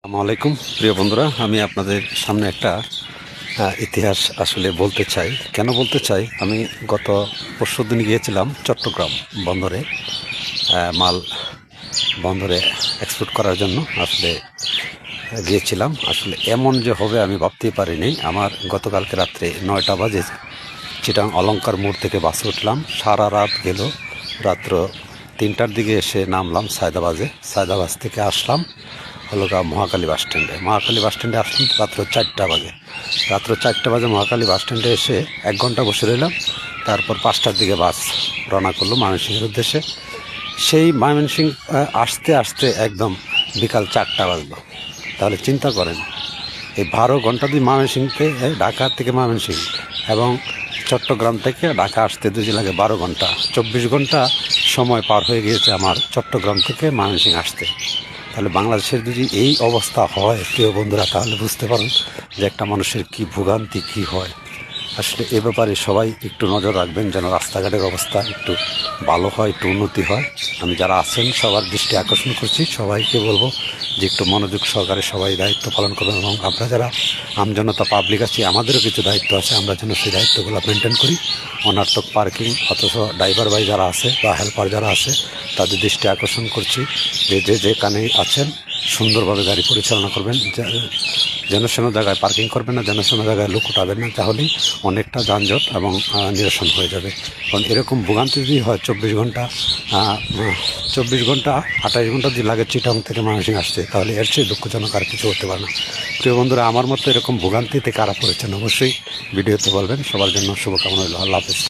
আসসালামু আলাইকুম প্রিয় বন্ধুরা, আমি আপনাদের সামনে একটা ইতিহাস আসলে বলতে চাই। কেন বলতে চাই, আমি গত পরশুদিন গিয়েছিলাম চট্টগ্রাম বন্দরে মাল বন্দরে এক্সপোর্ট করার জন্য। আসলে গিয়েছিলাম, আসলে এমন যে হবে আমি ভাবতেই পারিনি। আমার গতকালকে রাত্রে 9টা বাজে চিটাং অলঙ্কার মোড় থেকে বাসে উঠলাম, সারা রাত গেল। রাত্র 3টার দিকে এসে নামলাম সায়দাবাজ থেকে আসলাম হলো মহাকালী বাস স্ট্যান্ডে। মহাকালী বাস স্ট্যান্ডে আসলাম রাত্র 4টা বাজে। মহাকালী বাস স্ট্যান্ডে এসে 1 ঘন্টা বসে রইলাম। তারপর 5টার দিকে বাস রওনা করলো ময়মনসিংহের উদ্দেশ্যে। সেই ময়মনসিংহ আসতে আসতে একদম বিকাল 4টা বাজলো। তাহলে চিন্তা করেন, এই 12 ঘন্টা দিয়ে ময়মনসিংহতে, ঢাকা থেকে ময়মনসিংহ এবং চট্টগ্রাম থেকে ঢাকা আসতে দুজি লাগে 12 ঘন্টা। 24 ঘন্টা সময় পার হয়ে গিয়েছে আমার চট্টগ্রাম থেকে ময়মনসিংহ আসতে। তাহলে বাংলাদেশের যদি এই অবস্থা হয় প্রিয় বন্ধুরা, তাহলে বুঝতে পারেন যে একটা মানুষের কি ভোগান্তি কি হয়। আসলে এ ব্যাপারে সবাই একটু নজর রাখবেন, যেন রাস্তাঘাটের অবস্থা একটু ভালো হয়, একটু উন্নতি হয়। আমি যারা আছেন সবার দৃষ্টি আকর্ষণ করছি, সবাইকে বলবো যে একটু মনোযোগ সহকারে সবাই দায়িত্ব পালন করবেন, এবং আমরা যারা আমজনতা পাবলিক আছি আমাদেরও কিছু দায়িত্ব আছে, আমরা যেন সেই দায়িত্বগুলো মেনটেন করি। অনার্থক পার্কিং, অথচ ড্রাইভার ভাই যারা আছে বা হেল্পার যারা আছে তাদের দৃষ্টি আকর্ষণ করছি যে যেখানেই আছেন সুন্দরভাবে গাড়ি পরিচালনা করবেন, যেন সেন জায়গায় পার্কিং করবেন না, যেন সেন জায়গায় লোক উঠাবেন না, তাহলেই অনেকটা যানজট এবং নিরসন হয়ে যাবে। কারণ এরকম ভোগান্তি যদি হয় 24 ঘন্টা 28 ঘন্টা যদি লাগে চিটাং থেকে ময়মনসিংহ আসছে, তাহলে এর চেয়ে দুঃখজনক আর কিছু হতে পারে না। প্রিয় বন্ধুরা, আমার মতো এরকম ভোগান্তিতে কারা পড়েছেন অবশ্যই ভিডিওতে বলবেন। সবার জন্য শুভকামনা রইল। আল্লাহ হাফেজ।